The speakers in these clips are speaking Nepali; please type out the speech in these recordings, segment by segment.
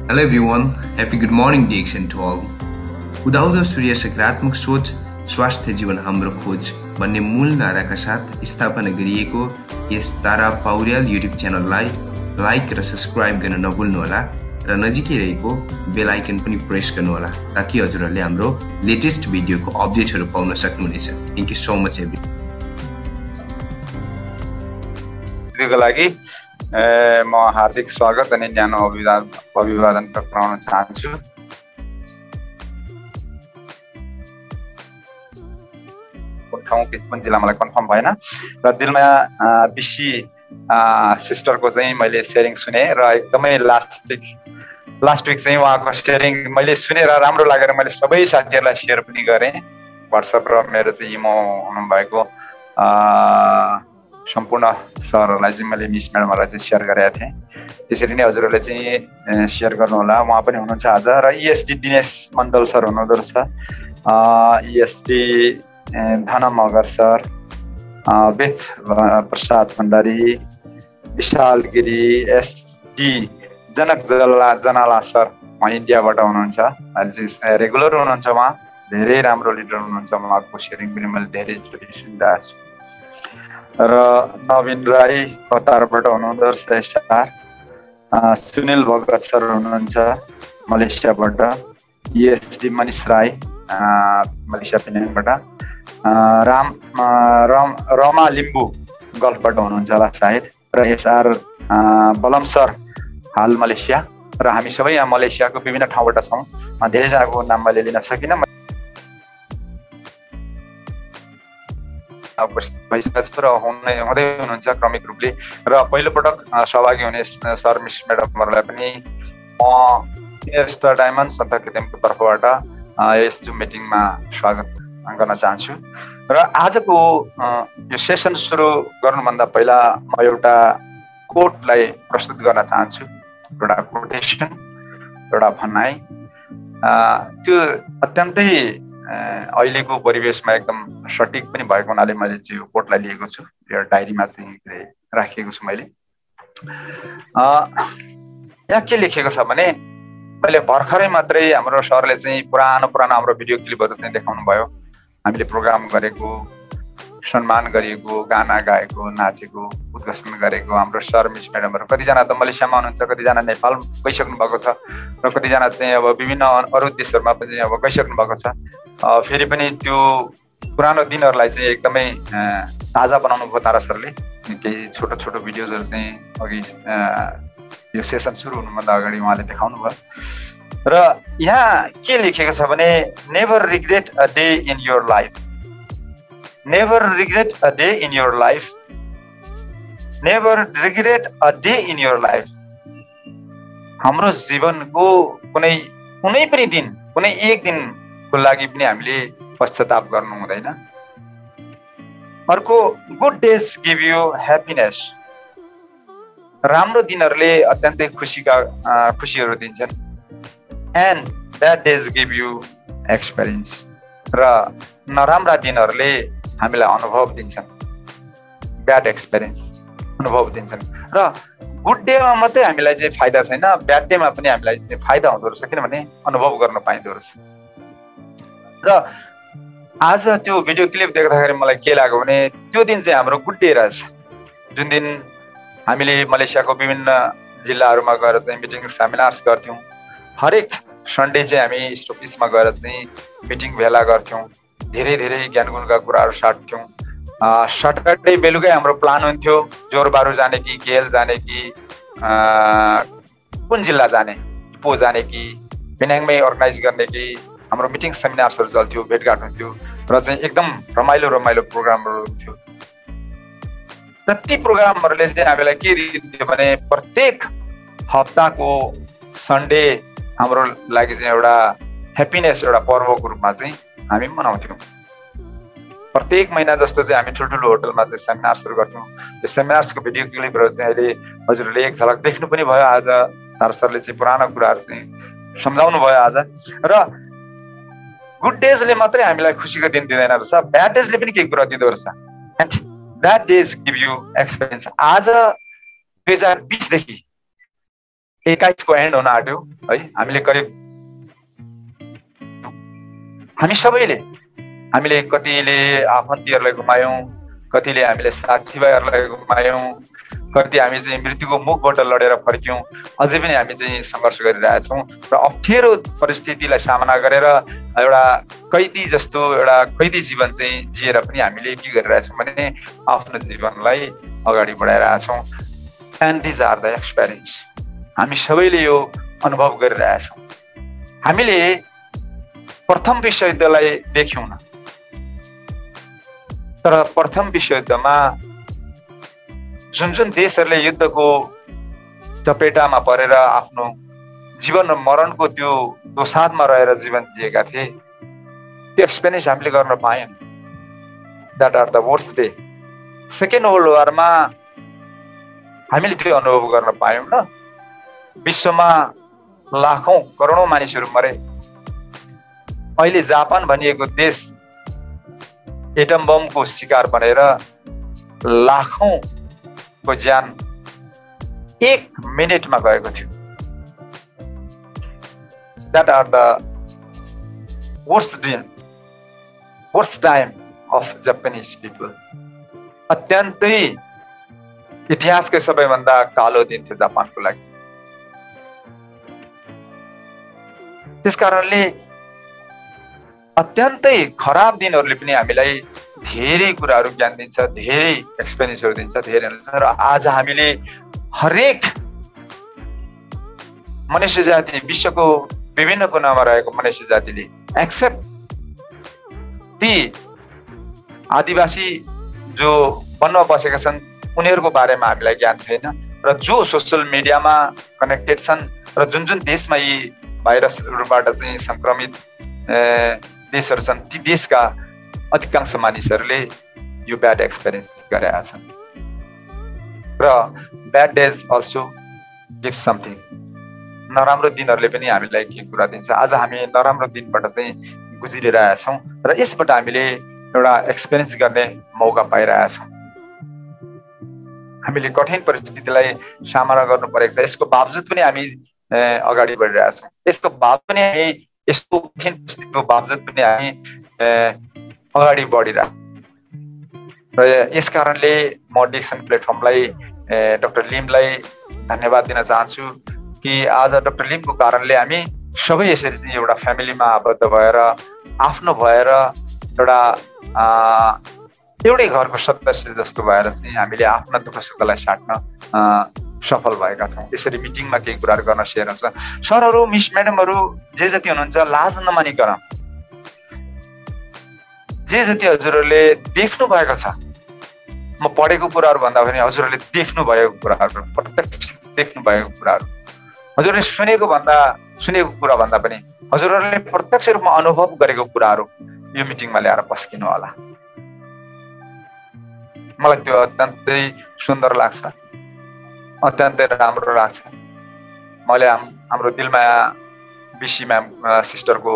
Hello everyone, happy good morning Dixon to all. उदाउँदो सूर्य सकारात्मक सोच स्वास्थ्य जीवन हाम्रो खोज भन्ने मूल नाराका साथ स्थापना गरिएको यस तारा पौड्याल युट्युब च्यानललाई लाइक र सब्स्क्राइब गर्न नभुल्नुहोला र नजिकै रहेको बेल आइकन पनि प्रेस गर्नुहोला ताकि हजुरहरूले हाम्रो लेटेस्ट भिडियोको अपडेटहरू पाउन सक्नुहुनेछ। Thank you so much every को लागि म हार्दिक स्वागत अनि न्यानो अभिवादन टक्राउन चाहन्छु। ठाउँ किचपन जिल्ला मलाई कन्फर्म भएन र दिलमा बिसी सिस्टरको चाहिँ मैले सेयरिङ सुने र एकदमै लास्ट विक चाहिँ उहाँको सेयरिङ मैले सुनेर राम्रो लागेर मैले सबै साथीहरूलाई सेयर पनि गरेँ। व्हाट्सएप र मेरो चाहिँ इमो हुनुभएको सम्पूर्ण सरहरूलाई चाहिँ मैले मिस म्याडमहरूलाई चाहिँ सेयर गरेका थिएँ। त्यसरी नै हजुरहरूले चाहिँ सेयर गर्नुहोला। उहाँ पनि हुनुहुन्छ आज र इएसडी दिनेश मण्डल सर हुनुहुँदो रहेछ, इएसडी धन मगर सर, बेथ प्रसाद भण्डारी, विशाल गिरी, एसडी जनक जनाला सर उहाँ इन्डियाबाट हुनुहुन्छ। अहिले चाहिँ रेगुलर हुनुहुन्छ, उहाँ धेरै राम्रो लिडर हुनुहुन्छ। उहाँको सेयरिङ पनि मैले धेरैचोटि सुनिरहेको छु। र नवीन राई कतारबाट हुनुहुँदो रहेछ, सुनिल भगत सर हुनुहुन्छ मलेसियाबाट, इएसडी मनिष राई मलेसिया पेनाङबाट, रमा लिम्बू गल्फबाट हुनुहुन्छ होला सायद, र एसआर बलम सर हाल मलेसिया, र हामी सबै यहाँ मलेसियाको विभिन्न ठाउँबाट छौँ। धेरैजनाको नाम मैले लिन सकिनँ, भइसकेको छु र हुँदै हुनुहुन्छ क्रमिक रूपले। र पहिलोपटक सहभागी हुने सर मिस म्याडमहरूलाई पनि म सिनियर डायमन्ड सन्त केतेमको तर्फबाट यस जुम मिटिङमा स्वागत गर्न चाहन्छु। र आजको यो सेसन सुरु गर्नुभन्दा पहिला म एउटा कोटलाई प्रस्तुत गर्न चाहन्छु, एउटा कोटेसन, एउटा भनाइ। त्यो अत्यन्तै अहिलेको परिवेशमा एकदम सटिक पनि भएको हुनाले मैले चाहिँ यो कोटलाई लिएको छु, यो डायरीमा चाहिँ राखिएको छु मैले। यहाँ के लेखेको छ भने, मैले भर्खरै मात्रै हाम्रो सरले चाहिँ पुरानो हाम्रो भिडियो क्लिपहरू चाहिँ देखाउनु भयो। हामीले प्रोग्राम गरेको, सम्मान गरिएको, गाना गाएको, नाचेको, उद्घोषण गरेको हाम्रो सर मिस म्याडमहरू कतिजना त मलेसियामा हुनुहुन्छ, कतिजना नेपाल गइसक्नु भएको छ र कतिजना चाहिँ अब विभिन्न अरू देशहरूमा पनि अब गइसक्नु भएको छ। फेरि पनि त्यो पुरानो दिनहरूलाई चाहिँ एकदमै ताजा बनाउनु भयो तारा सरले। केही छोटो छोटो भिडियोजहरू चाहिँ अघि यो सेसन सुरु हुनुभन्दा अगाडि उहाँले देखाउनु भयो। र यहाँ के लेखेको छ भने, never regret a day in your life, never regret a day in your life, never regret a day in your life. हाम्रो जीवनको कुनै पनि दिन, कुनै एक दिनको लागि पनि हामीले पश्चाताप गर्नु हुँदैन। अर्को, good days give you happiness, राम्रो दिनहरूले अत्यन्तै खुसीहरू दिन्छन्। And bad days give you experience, र नराम्रा दिनहरूले हामीलाई अनुभव दिन्छन्, ब्याड एक्सपिरियन्स अनुभव दिन्छन्। र गुड डेमा मात्रै हामीलाई चाहिँ फाइदा छैन, ब्याड डेमा पनि हामीलाई चाहिँ फाइदा हुँदो रहेछ, किनभने अनुभव गर्न पाइँदो रहेछ। र आज त्यो भिडियो क्लिप देख्दाखेरि मलाई के लाग्यो भने, त्यो दिन चाहिँ हाम्रो गुड डे रहेछ। जुन दिन हामीले मलेसियाको विभिन्न जिल्लाहरूमा गएर चाहिँ मिटिङ सेमिनार्स गर्थ्यौँ। हरेक सन्डे चाहिँ हामी स्टोपिसमा गएर चाहिँ मिटिङ भेला गर्थ्यौँ, धेरै ज्ञानगुणका कुराहरू साट्थ्यौँ। सटरडे बेलुकै हाम्रो प्लान हुन्थ्यो, जोरबारु जाने कि केएल जाने कि कुन जिल्ला जाने, इपो जाने कि पेनाङमै अर्गनाइज गर्ने कि। हाम्रो मिटिङ सेमिनार्सहरू चल्थ्यो, भेटघाट हुन्थ्यो र चाहिँ एकदम रमाइलो प्रोग्रामहरू हुन्थ्यो। र ती प्रोग्रामहरूले चाहिँ हामीलाई के दिन्थ्यो भने, प्रत्येक हप्ताको सन्डे हाम्रो लागि चाहिँ एउटा ह्याप्पिनेस, एउटा पर्वको रूपमा चाहिँ हामी मनाउँथ्यौँ। प्रत्येक महिना जस्तो चाहिँ हामी ठुल्ठुलो होटलमा चाहिँ सेमिनार्सहरू गर्थ्यौँ। त्यो सेमिनार्सको भिडियो क्लिपहरू चाहिँ अहिले हजुरहरूले एक झलक देख्नु पनि भयो। आज तारा सरले चाहिँ पुरानो कुराहरू चाहिँ सम्झाउनु भयो आज। र गुड डेजले मात्रै हामीलाई खुसीको दिन दिँदैन रहेछ, ब्याड डेजले पनि केही कुरा दिँदो रहेछ। And that days give you experience. आज 2020 देखि 21 को एन्ड हुन आँट्यो है। हामीले करिब हामीले कतिले आफन्तीहरूलाई गुमायौँ, कतिले हामीले साथीभाइहरूलाई गुमायौँ, कति हामी चाहिँ मृत्युको मुखबाट लडेर फर्क्यौँ। अझै पनि हामी चाहिँ सङ्घर्ष गरिरहेछौँ र अप्ठ्यारो परिस्थितिलाई सामना गरेर एउटा कैदी जस्तो एउटा कैदी जीवन चाहिँ जिएर पनि हामीले के गरिरहेछौँ भने आफ्नो जीवनलाई अगाडि बढाइरहेछौँ। And these are the experience. हामी सबैले यो अनुभव गरिरहेछौँ। हामीले प्रथम विश्वयुद्धलाई देख्यौँ न, तर प्रथम विश्वयुद्धमा जुन देशहरूले युद्धको चपेटामा परेर आफ्नो जीवन र मरणको त्यो दोसाँधमा रहेर जीवन जिएका थिए, त्यो एक्सपिरियन्स हामीले गर्न पायौँ। That are the worst day. Second world वारमा हामीले त्यो अनुभव गर्न पायौँ न। विश्वमा लाखौं करोडौं मानिसहरू मरे। अहिले जापान भनिएको देश एटम बमको शिकार बनेर लाखौं को ज्यान 1 मिनेटमा गएको थियो। That are the worst time of Japanese people. अत्यन्तै इतिहासकै सबैभन्दा कालो दिन थियो जापानको लागि। त्यसकारणले अत्यन्तै खराब दिनहरूले पनि हामीलाई धेरै कुराहरू ज्ञान दिन्छ, धेरै एक्सपिरियन्सहरू दिन्छ, धेरै हुन्छ। र आज हामीले हरेक मनुष्य जाति, विश्वको विभिन्न कुनामा रहेको मनुष्य जातिले एक्सेप्ट ती आदिवासी जो वनमा बसेका छन् उनीहरूको बारेमा हामीलाई ज्ञान छैन। र जो सोसल मिडियामा कनेक्टेड छन् र जुन देशमा यी भाइरसहरूबाट चाहिँ संक्रमित देशहरू छन्, ती देशका अधिकांश मानिसहरूले यो ब्याड एक्सपिरियन्स गरेका छन्। र bad days also give something. नराम्रो दिनहरूले पनि हामीलाई के कुरा दिन्छ। आज हामी नराम्रो दिनबाट चाहिँ गुज्रिरहेका छौँ र यसबाट हामीले एउटा एक्सपिरियन्स गर्ने मौका पाइरहेका छौँ। हामीले कठिन परिस्थितिलाई सामना गर्नु परेको छ, यसको बावजुद पनि हामी अगाडि बढिरहेका छौँ। यसको बावजुद पनि हामी यस्तो कठिन परिस्थितिको बावजुद पनि हामी अगाडि बढिरहेको। र यस कारणले म डिक्सन प्लेटफर्मलाई डाक्टर लिमलाई धन्यवाद दिन चाहन्छु कि आज डाक्टर लिमको कारणले हामी सबै यसरी चाहिँ एउटा फ्यामिलीमा आबद्ध भएर आफ्नो भएर एउटै घरको सदस्य जस्तो भएर चाहिँ हामीले आफ्ना दुःख सुखलाई साट्न सफल भएका छौँ। यसरी मिटिङमा केही कुराहरू गर्न सेयर हुन्छ। सरहरू, मिस म्याडमहरू जे जति हुनुहुन्छ लाज नमानिकन जे जति हजुरहरूले देख्नु भएको छ, म पढेको कुराहरू भन्दा पनि हजुरहरूले देख्नु भएको कुराहरू, प्रत्यक्ष देख्नु भएको कुराहरू, हजुरले सुनेको कुरा भन्दा पनि हजुरहरूले प्रत्यक्ष रूपमा अनुभव गरेको कुराहरू यो मिटिङमा ल्याएर पस्किनु होला। मलाई त्यो अत्यन्तै सुन्दर लाग्छ, अत्यन्तै राम्रो लाग्छ। मैले हाम्रो दिलमाया बिसी म्याम सिस्टरको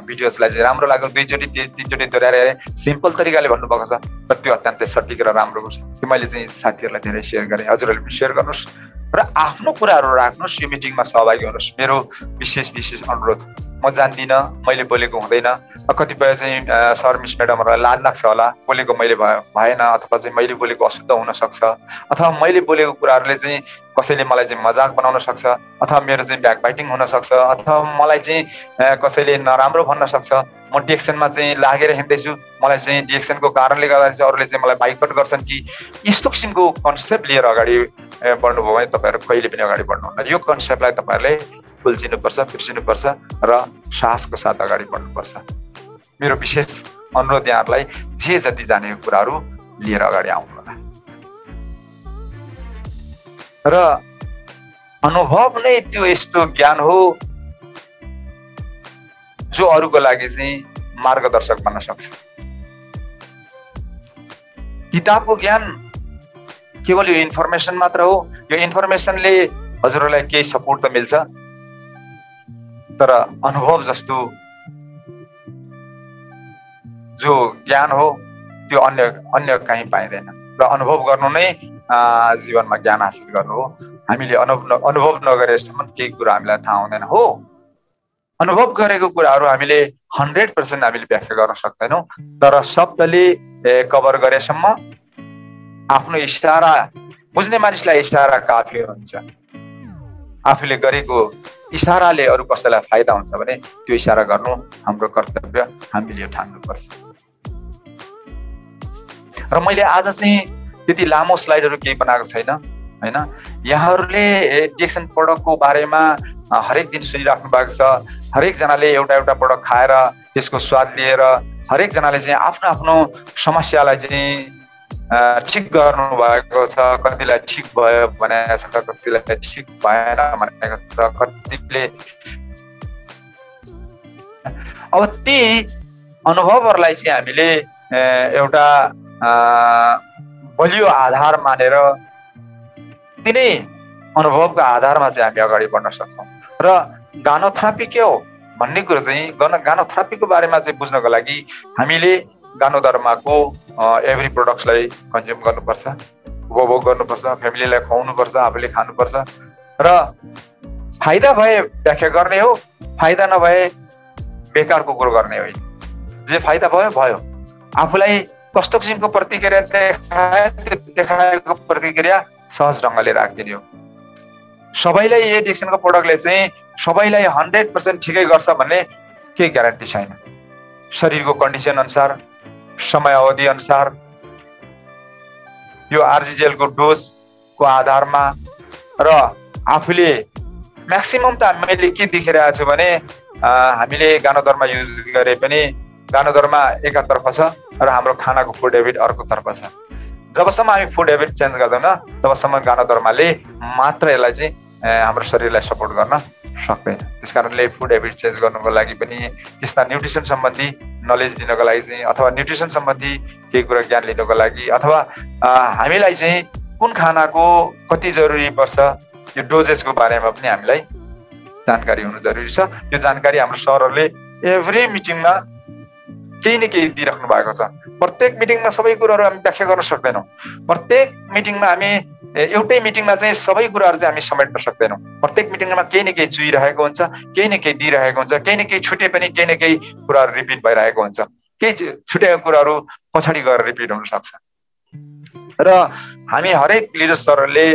भिडियोजलाई चाहिँ राम्रो लाग्यो। 2 चोटि 3 चोटि दोहोऱ्याएर सिम्पल तरिकाले भन्नुभएको छ र त्यो अत्यन्तै सटिक र राम्रो छ। त्यो मैले चाहिँ साथीहरूलाई धेरै सेयर गरेँ। हजुरहरूले पनि सेयर गर्नुहोस् र आफ्नो कुराहरू राख्नुहोस्, यो मिटिङमा सहभागी हुनुहोस्। मेरो विशेष अनुरोध, म जान्दिनँ, मैले बोलेको हुँदैन, कतिपय चाहिँ सर मिस म्याडमहरूलाई लाज लाग्छ होला, बोलेको मैले भएन, अथवा चाहिँ मैले बोलेको अशुद्ध हुनसक्छ, अथवा मैले बोलेको कुराहरूले चाहिँ कसैले मलाई चाहिँ मजाक बनाउन सक्छ, अथवा मेरो चाहिँ ब्याकबाइटिङ हुनसक्छ, अथवा मलाई चाहिँ कसैले नराम्रो भन्न सक्छ। म डिएक्सनमा चाहिँ लागेर हिँड्दैछु, मलाई चाहिँ डिएक्सनको कारणले गर्दा चाहिँ अरूले चाहिँ मलाई बाइकआउट गर्छन् कि, यस्तो किसिमको कन्सेप्ट लिएर अगाडि बढ्नुभयो भने तपाईँहरू कहिले पनि अगाडि बढ्नुहुन्न। यो कन्सेप्टलाई तपाईँहरूले उल्झिनुपर्छ, बिर्सिनुपर्छ र साहसको साथ अगाडि बढ्नुपर्छ। मेरो विशेष अनुरोध यहाँहरूलाई जे जति जानेको कुराहरू लिएर अगाडि आउनु होला। र अनुभव नै त्यो यस्तो ज्ञान हो जो अरूको लागि चाहिँ मार्गदर्शक बन्न सक्छ। किताबको ज्ञान केवल यो इन्फर्मेसन मात्र हो। यो इन्फर्मेसनले हजुरहरूलाई केही सपोर्ट त मिल्छ, तर अनुभव जस्तो जो ज्ञान हो त्यो अन्य कहीँ पाइँदैन। र अनुभव गर्नु नै जीवनमा ज्ञान हासिल गर्नु हो। हामीले अनुभव नगरेसम्म केही कुरा हामीलाई थाहा हुँदैन हो। अनुभव गरेको कुराहरू हामीले 100% हामीले व्याख्या गर्न सक्दैनौँ, तर शब्दले कभर गरेसम्म आफ्नो इशारा बुझ्ने मानिसलाई इशारा काफी हुन्छ। आफूले गरेको इशाराले अरू कसैलाई फाइदा हुन्छ भने त्यो इशारा गर्नु हाम्रो कर्तव्य, हामीले यो ठान्नुपर्छ। र मैले आज चाहिँ त्यति लामो स्लाइडहरू केही बनाएको छैन हैन। यहाँहरूले डिएक्सन प्रोडक्टको बारेमा हरेक दिन सुनिराख्नु भएको छ। हरेक जनाले एउटा एउटा प्रोडक्ट खाएर त्यसको स्वाद लिएर हरेक जनाले चाहिँ आफ्नो आफ्नो समस्यालाई चाहिँ ठिक गर्नु भएको छ। कतिलाई ठिक भयो भनेको छ, कतिलाई ठिक भएन भनेको छ, कतिले अब ती अनुभवहरूलाई चाहिँ हामीले एउटा बलियो आधार मानेर तिनै अनुभवको आधारमा चाहिँ हामी अगाडि बढ्न सक्छौँ। र गानोथेरापी के हो भन्ने कुरो चाहिँ गानोथेरापीको बारेमा चाहिँ बुझ्नको लागि हामीले गानोधर्माको एभ्री प्रोडक्ट्सलाई कन्ज्युम गर्नुपर्छ, उपभोग गर्नुपर्छ, फ्यामिलीलाई खुवाउनुपर्छ, आफूले खानुपर्छ र फाइदा भए व्याख्या गर्ने हो, फाइदा नभए बेकारको कुरो गर्ने होइन। जे फाइदा भयो भयो। आफूलाई कस्तो किसिमको प्रतिक्रिया देखाएको प्रतिक्रिया सहज ढङ्गले राखिदिने हो। सबैलाई यो डिएक्सनको प्रोडक्टले चाहिँ सबैलाई 100% ठिकै गर्छ भन्ने केही ग्यारेन्टी छैन। शरीरको कन्डिसन अनुसार, समय अवधि अनुसार, यो आरजी जेलको डोजको आधारमा र आफूले म्याक्सिमम त मैले के देखिरहेको छु भने हामीले गानोधर्मा युज गरे पनि गानोधर्मा एकातर्फ छ र हाम्रो खानाको फुड हेबिट अर्कोतर्फ छ। जबसम्म हामी फुड हेबिट चेन्ज गर्दैनौँ तबसम्म गानोधर्माले मात्र यसलाई चाहिँ हाम्रो शरीरलाई सपोर्ट गर्न सक्दैन। त्यस कारणले फुड हेबिट चेन्ज गर्नुको लागि पनि त्यस्ता न्युट्रिसन सम्बन्धी नलेज लिनको लागि चाहिँ अथवा न्युट्रिसन सम्बन्धी केही कुरा ज्ञान लिनको लागि अथवा हामीलाई चाहिँ कुन खानाको कति जरुरी पर्छ यो डोजेसको बारेमा पनि हामीलाई जानकारी हुनु जरुरी छ। यो जानकारी हाम्रो सरहरूले एभ्री मिटिङमा केही न केही दिइराख्नु भएको छ। प्रत्येक मिटिङमा सबै कुराहरू हामी व्याख्या गर्न सक्दैनौँ। प्रत्येक मिटिङमा हामी एउटै मिटिङमा चाहिँ सबै कुराहरू चाहिँ हामी समेट्न सक्दैनौँ। प्रत्येक मिटिङमा केही न केही चुइरहेको हुन्छ, केही न केही दिइरहेको हुन्छ, केही न केही छुटे पनि केही न केही कुराहरू रिपिट भइरहेको हुन्छ। केही छुटेको कुराहरू पछाडि गएर रिपिट हुन सक्छ। र हामी हरेक लिडर सरहरूले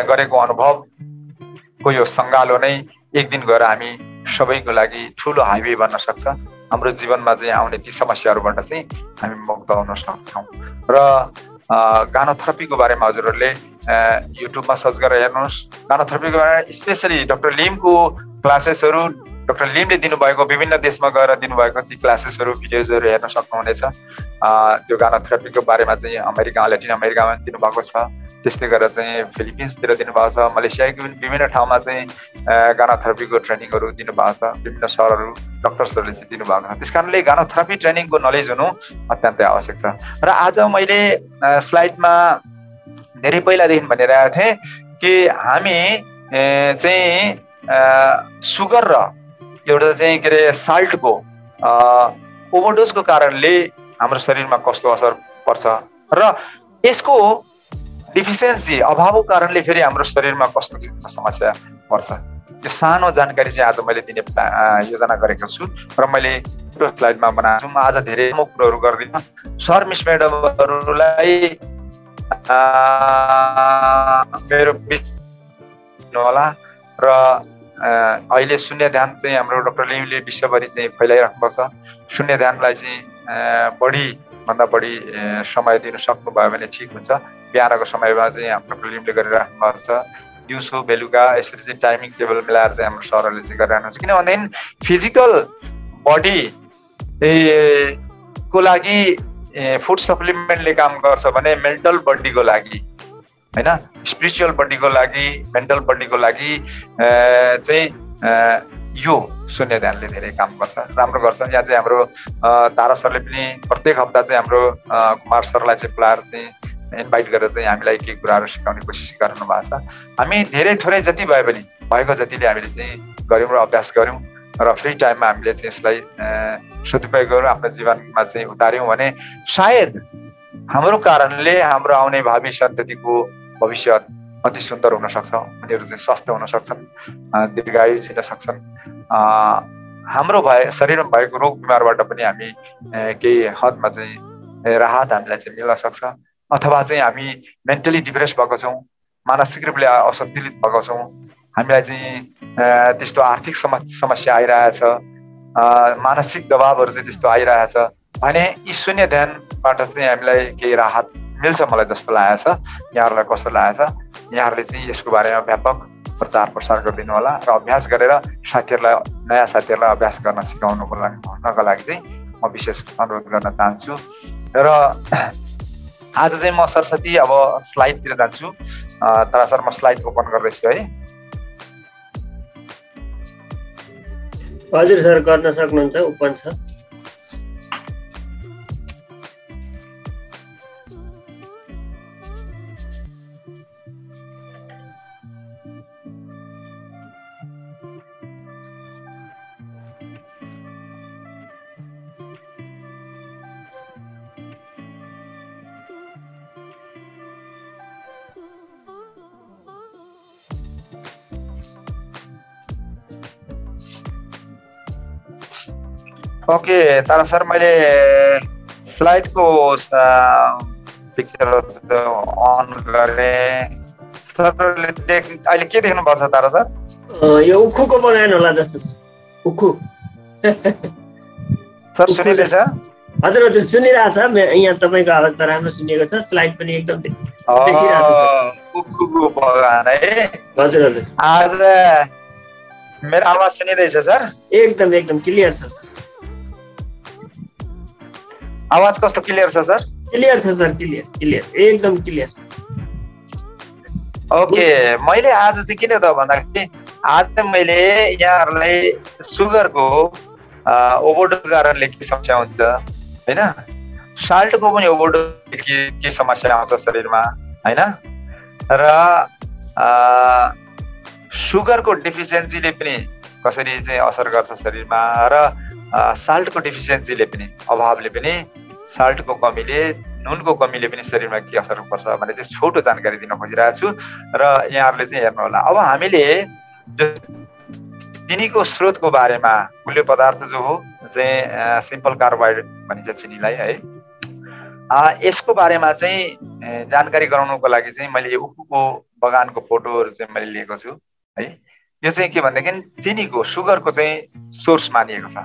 गरेको अनुभवको यो सङ्गालो नै एक दिन गएर हामी सबैको लागि ठुलो हाइवे बन्न सक्छ। हाम्रो जीवनमा चाहिँ आउने ती समस्याहरूबाट चाहिँ हामी मुक्त हुन सक्छौँ। र गानोथेरापीको बारेमा हजुरहरूले युट्युबमा सर्च गरेर हेर्नुहोस्। गानोथेरापीको बारेमा स्पेसली डाक्टर लिमको क्लासेसहरू, डाक्टर लिमले दिनुभएको विभिन्न देशमा गएर दिनुभएको ती क्लासेसहरू भिडियोजहरू हेर्न सक्नुहुनेछ। त्यो गानोथेरापीको बारेमा चाहिँ अमेरिका, ल्याटिन अमेरिकामा दिनुभएको छ। त्यस्तै गरेर चाहिँ फिलिपिन्सतिर दिनुभएको छ। मलेसियाको विभिन्न ठाउँमा चाहिँ गानोथेरापीको ट्रेनिङहरू दिनुभएको छ। विभिन्न सरहरू, डक्टर्सहरूले चाहिँ दिनुभएको छ। त्यस कारणले गानोथेरापी ट्रेनिङको नलेज हुनु अत्यन्तै आवश्यक छ। र आज मैले स्लाइडमा धेरै पहिलादेखि भनिरहेको थिएँ कि हामी चाहिँ सुगर र एउटा चाहिँ के अरे साल्टको ओभरडोजको कारणले हाम्रो शरीरमा कस्तो असर पर्छ र यसको डिफिसियन्सी अभावको कारणले फेरि हाम्रो शरीरमा कस्तो किसिमको समस्या पर्छ, त्यो सानो जानकारी चाहिँ आज मैले दिने योजना गरेको छु र मैले त्यो स्लाइडमा बनाएको छु। म आज धेरै कुरोहरू गर्दिनँ। सर मिस म्याडमहरूलाई मेरो होला र अहिले शून्य ध्यान चाहिँ हाम्रो डाक्टर लिमले विश्वभरि चाहिँ फैलाइराख्नु भएको छ। शून्य ध्यानलाई चाहिँ बढीभन्दा बढी समय दिनु सक्नुभयो भने ठिक हुन्छ। बिहानको समयमा चाहिँ हाम्रो डाक्टर लिमले गरिराख्नु भएको छ। दिउँसो बेलुका यसरी चाहिँ टाइमिङ टेबल मिलाएर चाहिँ हाम्रो सरहरूले चाहिँ गरिरहनुहुन्छ। किनभनेदेखि फिजिकल बडी को लागि फुड सप्लिमेन्टले काम गर्छ भने मेन्टल बडीको लागि हैन, स्पिरिचुअल बडीको लागि, मेन्टल बडीको लागि चाहिँ यो शून्य ध्यानले धेरै काम गर्छ, राम्रो गर्छ। यहाँ चाहिँ हाम्रो तारा सरले पनि प्रत्येक हप्ता चाहिँ हाम्रो कुमार सरलाई चाहिँ बोलाएर चाहिँ इन्भाइट गरेर चाहिँ हामीलाई केही कुराहरू सिकाउने कोसिस गर्नु भएको छ। हामी धेरै थोरै जति भए पनि भएको जतिले हामीले चाहिँ गऱ्यौँ र अभ्यास गऱ्यौँ र फ्री टाइममा हामीले चाहिँ यसलाई सदुपयोग गरेर आफ्नो जीवनमा चाहिँ उतार्यौँ भने सायद हाम्रो कारणले हाम्रो आउने भावी सन्ततिको भविष्य अति सुन्दर हुन सक्छ, उनीहरू चाहिँ स्वस्थ हुन सक्छन्, दीर्घायु जिन सक्छन्। हाम्रो शरीरमा भएको रोग बिमारबाट पनि हामी केही हदमा चाहिँ राहत हामीलाई चाहिँ मिल्न सक्छ। अथवा चाहिँ हामी मेन्टली डिप्रेस भएको छौँ, मानसिक रूपले असन्तुलित भएको छौँ, हामीलाई चाहिँ त्यस्तो आर्थिक समस्या आइरहेछ, मानसिक दबावहरू चाहिँ त्यस्तो आइरहेछ भने यी शून्य ध्यानबाट चाहिँ हामीलाई केही राहत मिल्छ मलाई जस्तो लागेको छ। यहाँहरूलाई कस्तो लागेको छ? यहाँहरूले चाहिँ यसको बारेमा व्यापक प्रचार प्रसार गरिदिनु होला र अभ्यास गरेर साथीहरूलाई, नयाँ साथीहरूलाई अभ्यास गर्न सिकाउनका लागि चाहिँ म विशेष अनुरोध गर्न चाहन्छु। र आज चाहिँ म सरस्वती अब स्लाइडतिर जान्छु। तर सर म स्लाइड ओपन गर्दैछु है। हजुर सर, गर्न सक्नुहुन्छ, ओपन छ। ओके तारा सर, मैले स्लाइडको पिक्चर अन गरेँ। सरले अहिले के देख्नु भएको छ तारा सर? यो उखुको बगान होला जस्तो छ। उखु सर सुनिँदैछ? हजुर हजुर सुनिरहेको छ। यहाँ तपाईँको आवाज त राम्रो सुनिएको छ, स्लाइड पनि एकदम देखिरहेको छ। उखुको बगान है? हजुर हजुर। आज मेरो आवाज सुनिँदैछ सर? एकदम एकदम क्लियर छ सर। आवाज कस्तो क्लियर छ सर? क्लियर छ सर, क्लियर क्लियर, एकदम क्लियर। ओके, मैले आज चाहिँ किन त भन्दाखेरि आज मैले यहाँहरूलाई सुगरको ओभरडोज कारणले के समस्या हुन्छ होइन, साल्टको पनि ओभरडोज के समस्या आउँछ शरीरमा होइन, र सुगरको डिफिसियन्सीले पनि कसरी चाहिँ असर गर्छ शरीरमा, र साल्टको डिफिसियन्सीले पनि, अभावले पनि, साल्टको कमीले, नुनको कमीले पनि शरीरमा के असर पर्छ भने चाहिँ छोटो जानकारी दिन खोजिरहेको छु र यहाँहरूले चाहिँ हेर्नु होला। अब हामीले चिनीको स्रोतको बारेमा, कुल्य पदार्थ जो हो चाहिँ सिम्पल कार्बोहाइड्रेट भनिन्छ चिनीलाई है, यसको बारेमा चाहिँ जानकारी गराउनुको लागि चाहिँ मैले यो उखुको बगानको फोटोहरू चाहिँ मैले लिएको छु है। यो चाहिँ के भनेदेखि चिनीको, सुगरको चाहिँ सोर्स मानिएको छ।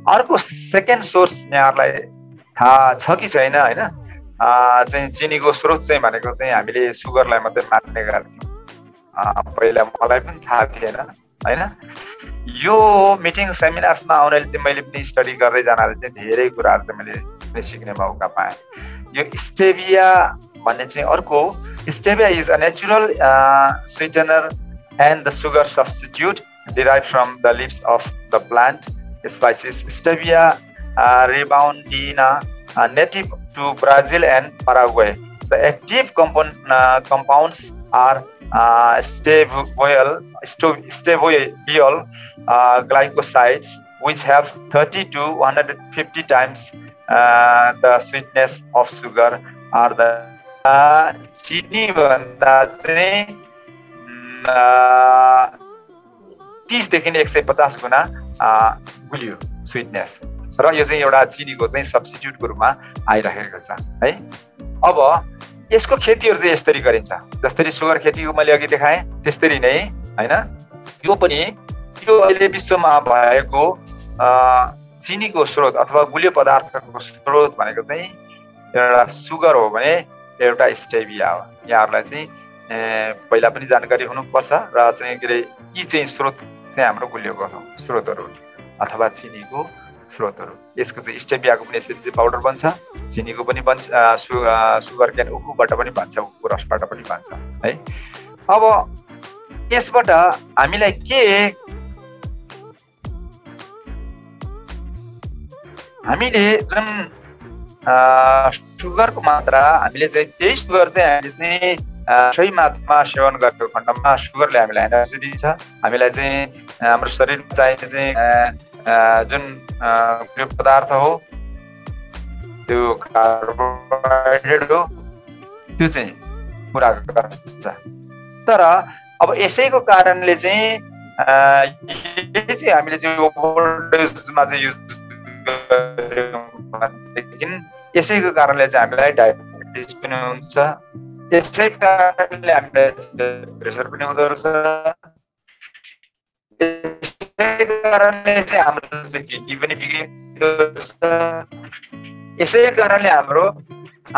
अर्को सेकेन्ड सोर्स यहाँहरूलाई थाहा छ कि छैन होइन, चाहिँ चिनीको स्रोत चाहिँ भनेको चाहिँ हामीले सुगरलाई मात्रै मान्ने गर्थ्यौँ। पहिला मलाई पनि थाहा थिएन होइन। यो मिटिङ सेमिनार्समा आउनाले चाहिँ मैले पनि स्टडी गर्दै जानाले चाहिँ धेरै कुराहरू चाहिँ मैले सिक्ने मौका पाएँ। यो स्टेभिया भन्ने चाहिँ अर्को, stevia is a natural sweetener and the sugar substitute derived from the leaves of the plant species Stevia rebaudiana, native to Brazil and Paraguay. The active compounds are steviol glycosides, which have 30 to 150 times the sweetness of sugar. Are the chini भन्दा चाहिँ 30 देखि 150 गुना गुलियो स्वीटनेस, र यो चाहिँ एउटा चिनीको चाहिँ सब्स्टिट्युटको रूपमा आइरहेको छ है। अब यसको खेतीहरू चाहिँ यसरी गरिन्छ, जसरी सुगर खेतीको मैले अघि देखाएँ त्यसरी नै हैन। यो पनि यो अहिले विश्वमा भएको चिनीको स्रोत अथवा गुलियो पदार्थको स्रोत भनेको चाहिँ एउटा सुगर हो भने एउटा स्टेभिया हो। यहाँहरूलाई चाहिँ पहिला पनि जानकारी हुनुपर्छ र चाहिँ के अरे यी चाहिँ स्रोत चाहिँ हाम्रो गुलियोको स्रोतहरू अथवा चिनीको स्रोतहरू। यसको चाहिँ स्टेभियाको पनि यसरी चाहिँ पाउडर बन्छ, चिनीको पनि बन्छ, सुगर क्यान उखुबाट पनि बन्छ, उखुको रसबाट पनि बन्छ है। अब यसबाट हामीलाई के हामीले जुन सुगरको मात्रा हामीले चाहिँ त्यही सुगर चाहिँ हामीले चाहिँ सही मात्रामा सेवन गरेको खण्डमा सुगरले हामीलाई एनर्जी दिन्छ। हामीलाई चाहिँ हाम्रो शरीरमा चाहिने चाहिँ जुन गुलियो पदार्थ हो त्यो कार्बोहाइड्रेट हो त्यो चाहिँ पुरा गर्छ तर अब यसैको कारणले चाहिँ यही चाहिँ हामीले चाहिँ ओभरडोजमा चाहिँ युज गरेदेखि यसैको कारणले चाहिँ हामीलाई डायबिटिज पनि हुन्छ, यसै कारणले हामीलाई प्रेसर पनि हुँदो रहेछ, यसै कारणले चाहिँ हाम्रो किडनी पनि बिग्रिँदो रहेछ, यसै कारणले हाम्रो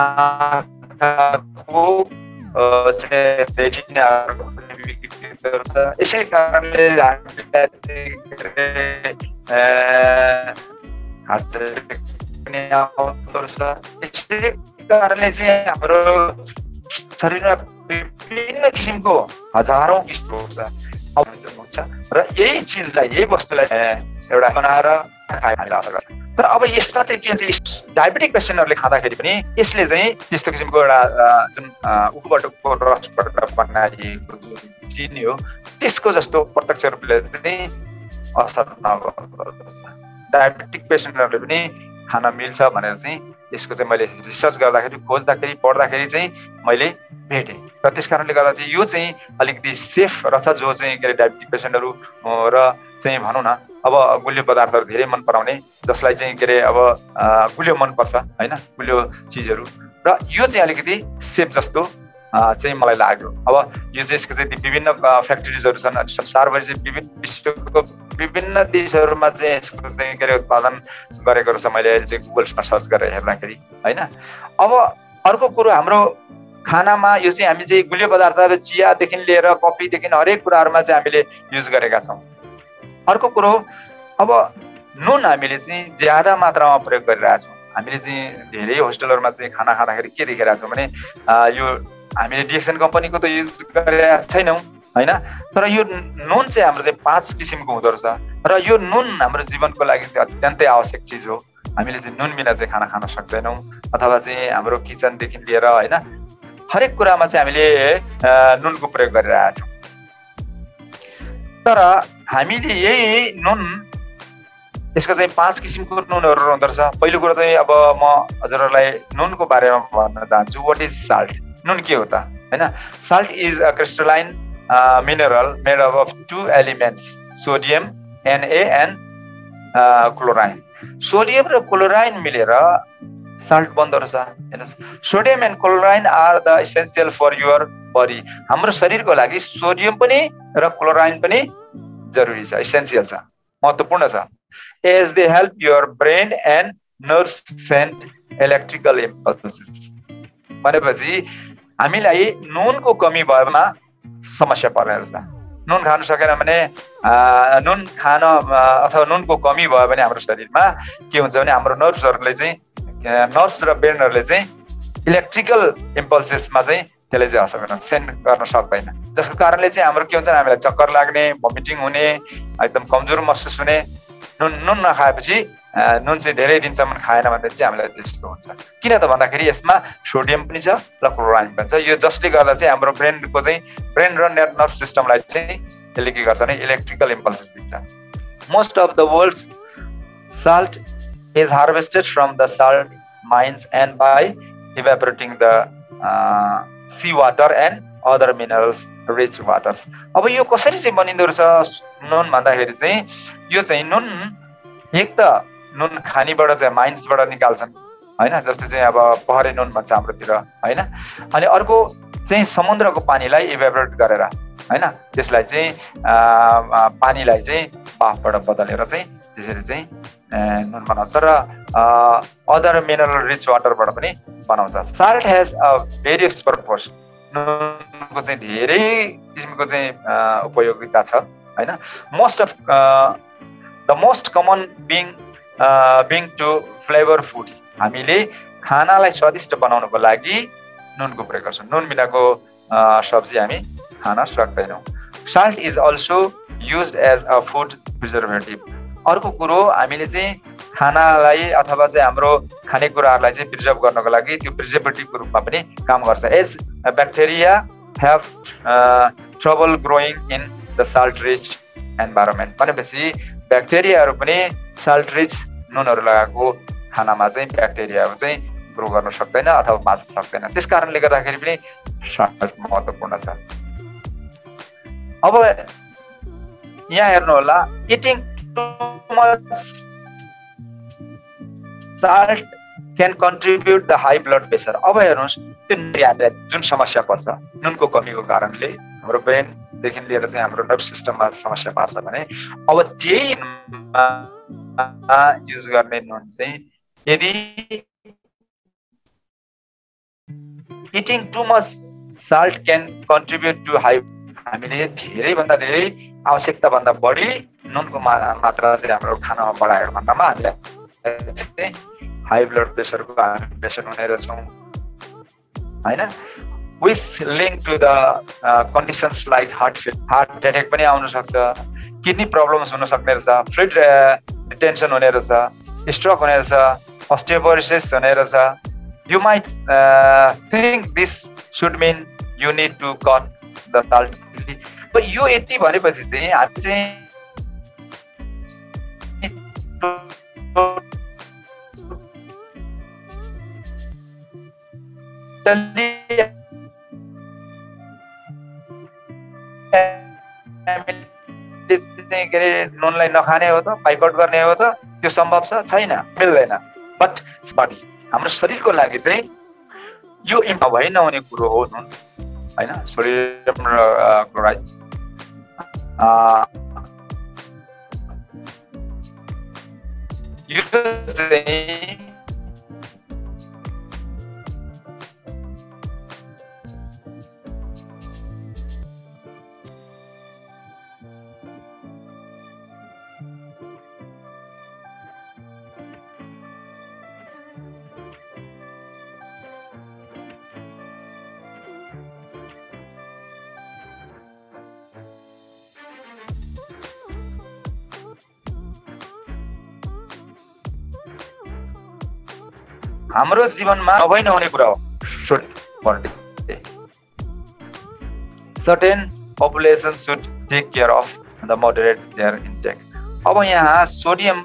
आँखाको रेटिनाहरू पनि बिग्रिँदो रहेछ, यसै कारणले हार्ट एटेक पनि आउँदो रहेछ, यसै कारणले चाहिँ हाम्रो शरीरमा विभिन्न किसिमको हजारौं किसिमको हुन्छ र यही चिजलाई यही वस्तुलाई एउटा बनाएर खाइहाल्न असर गर्छ। तर अब यसमा चाहिँ के हुन्छ, डायबेटिक पेसेन्टहरूले खाँदाखेरि पनि यसले चाहिँ त्यस्तो किसिमको एउटा जुन उखुबाट रसबाट बनाइएको जुन चिनी हो त्यसको जस्तो प्रत्यक्ष रूपले चाहिँ असर नगर्दछ। डायबेटिक पेसेन्टहरूले पनि खान मिल्छ भनेर चाहिँ यसको चाहिँ मैले रिसर्च गर्दाखेरि खोज्दाखेरि पढ्दाखेरि चाहिँ मैले भेटेँ र त्यस कारणले गर्दा चाहिँ यो चाहिँ अलिकति सेफ रहेछ। जो चाहिँ के अरे डायबिटिक पेसेन्टहरू र चाहिँ भनौँ न अब गुलियो पदार्थहरू धेरै मन पराउने, जसलाई चाहिँ के अरे अब गुलियो मनपर्छ होइन, गुलियो चिजहरू, र यो चाहिँ अलिकति सेफ जस्तो चाहिँ मलाई लाग्यो। अब यो चाहिँ यसको चाहिँ विभिन्न फ्याक्ट्रिजहरू छन्, अनि संसारभरि चाहिँ विभिन्न विश्वको विभिन्न देशहरूमा चाहिँ यसको चाहिँ के अरे उत्पादन गरेको रहेछ। मैले अहिले चाहिँ गुगलमा सर्च गरेर हेर्दाखेरि होइन। अब अर्को कुरो, हाम्रो खानामा यो चाहिँ हामी चाहिँ गुलियो पदार्थहरू चियादेखि लिएर कफीदेखि हरेक कुराहरूमा चाहिँ हामीले युज गरेका छौँ। अर्को कुरो, अब नुन हामीले चाहिँ ज्यादा मात्रामा प्रयोग गरिरहेछौँ। हामीले चाहिँ धेरै होस्टेलहरूमा चाहिँ खाना खाँदाखेरि के देखिरहेको छौँ भने यो हामीले डिएक्सन कम्पनीको त युज गरेका छैनौँ होइन, तर यो नुन चाहिँ हाम्रो चाहिँ 5 किसिमको हुँदो रहेछ र यो नुन हाम्रो जीवनको लागि चाहिँ अत्यन्तै आवश्यक चिज हो। हामीले चाहिँ नुन बिना चाहिँ खाना खान सक्दैनौँ, अथवा चाहिँ हाम्रो किचनदेखि लिएर होइन हरेक कुरामा चाहिँ हामीले नुनको प्रयोग गरिरहेछौँ। तर हामीले यही नुन, यसको चाहिँ 5 किसिमको नुनहरू हुँदो रहेछ। पहिलो कुरो चाहिँ अब म हजुरहरूलाई नुनको बारेमा भन्न चाहन्छु। What is salt? नुन के हो त होइन? Salt is a crystalline mineral made up of 2 elements, sodium Na and chlorine. Sodium र क्लोराइन मिलेर साल्ट बन्दो रहेछ। हेर्नुहोस्, sodium and chlorine are the essential for your body. हाम्रो शरीरको लागि सोडियम पनि र क्लोराइन पनि जरुरी छ, इसेन्सियल छ, महत्त्वपूर्ण छ। As they help your brain and nerves send electrical impulses. भनेपछि हामीलाई नुनको कमी भएमा समस्या पर्ने रहेछ। नुन खान सकेन भने नुन खान अथवा नुनको कमी भयो भने हाम्रो शरीरमा के हुन्छ भने हाम्रो नर्भ्सहरूले चाहिँ नर्भ्स र ब्रेनहरूले चाहिँ इलेक्ट्रिकल इम्पल्सेसमा चाहिँ त्यसले चाहिँ असर सेन्ड गर्न सक्दैन, जसको कारणले चाहिँ हाम्रो के हुन्छ, हामीलाई चक्कर लाग्ने, भमिटिङ हुने, एकदम कमजोर महसुस हुने। नुन नखाएपछि नुन चाहिँ धेरै दिनसम्म खाएन भने चाहिँ हामीलाई त्यस्तो हुन्छ। किन त भन्दाखेरि यसमा सोडियम पनि छ र क्लोराइन पनि छ। यो जसले गर्दा चाहिँ हाम्रो ब्रेनको चाहिँ ब्रेन र नर्भ सिस्टमलाई चाहिँ त्यसले के गर्छ भने इलेक्ट्रिकल इम्पल्सेस दिन्छ। Most of the world's salt is harvested from the salt mines and by evaporating the sea water and other minerals rich waters. अब यो कसरी चाहिँ बनिँदो रहेछ नुन भन्दाखेरि चाहिँ यो चाहिँ नुन एक त नुन खानीबाट चाहिँ माइन्सबाट निकाल्छन् हैन, जस्तो चाहिँ अब पहरे नुन भन्छ हाम्रोतिर हैन, अनि अर्को चाहिँ समुद्रको पानीलाई इभेपोरेट गरेर हैन त्यसलाई चाहिँ पानीलाई चाहिँ भापबाट बदलेर चाहिँ त्यसरी चाहिँ नुन बनाउँछ र अदर मिनरल रिच वाटरबाट पनि बनाउँछ। Salt has a various purpose, नुनको चाहिँ धेरै किसिमको चाहिँ उपयोगिता छ हैन। The most common being to flavour foods, हामीले खानालाई स्वादिष्ट बनाउनको लागि नुनको प्रयोग गर्छौँ। नुन बिनाको सब्जी हामी खान सक्दैनौँ। Salt is also used as a food preservative. अर्को कुरो हामीले चाहिँ खानालाई अथवा चाहिँ हाम्रो खानेकुराहरूलाई चाहिँ प्रिजर्भ गर्नको लागि त्यो प्रिजर्भेटिभको रूपमा पनि काम गर्छ। As bacteria have trouble growing in the salt rich environment, भनेपछि ब्याक्टेरियाहरू पनि साल्ट रिच नुनहरू लगाएको खानामा चाहिँ ब्याक्टेरियाहरू चाहिँ ग्रो गर्न सक्दैन अथवा बाँच्न सक्दैन। त्यस कारणले गर्दाखेरि पनि साल्ट महत्त्वपूर्ण छ। अब यहाँ हेर्नु होला, eating too much salt can contribute the high blood pressure. अब हेर्नुहोस् त्यो हामीलाई जुन समस्या पर्छ नुनको कमीको कारणले हाम्रो ब्रेनदेखि लिएर चाहिँ हाम्रो नर्भ सिस्टममा समस्या पार्छ भने अब त्यही युज गर्ने नुन चाहिँ यदि eating too much salt can contribute to high, हामीले धेरैभन्दा धेरै आवश्यकताभन्दा बढी नुनको मात्रा चाहिँ हाम्रो खानामा बढायो भन्दामा हामीलाई हाई ब्लड प्रेसरको पेसेन्ट हुने रहेछौँ होइन। Which link to the conditions like heart attack पनि आउन सक्छ, किडनी प्रब्लम्स हुन सक्ने रहेछ, फ्लुइड रिटेन्सन हुने रहेछ, स्ट्रोक हुने रहेछ, अस्टियोपोरोसिस हुने रहेछ। You might think this should mean you need to cut the salt. But यो यति भनेपछि चाहिँ हामी चाहिँ के अरे नुनलाई नखाने हो त, बाइकआउट गर्ने हो त, त्यो सम्भव छैन, मिल्दैन। बट बडी हाम्रो शरीरको लागि चाहिँ यो भइ नहुने कुरो हो नुन होइन। सोडियम क्लोराइड यो चाहिँ हाम्रो जीवनमा नभई नहुने कुरा हो। Certain population should take care of the moderate their intake. अब यहाँ सोडियम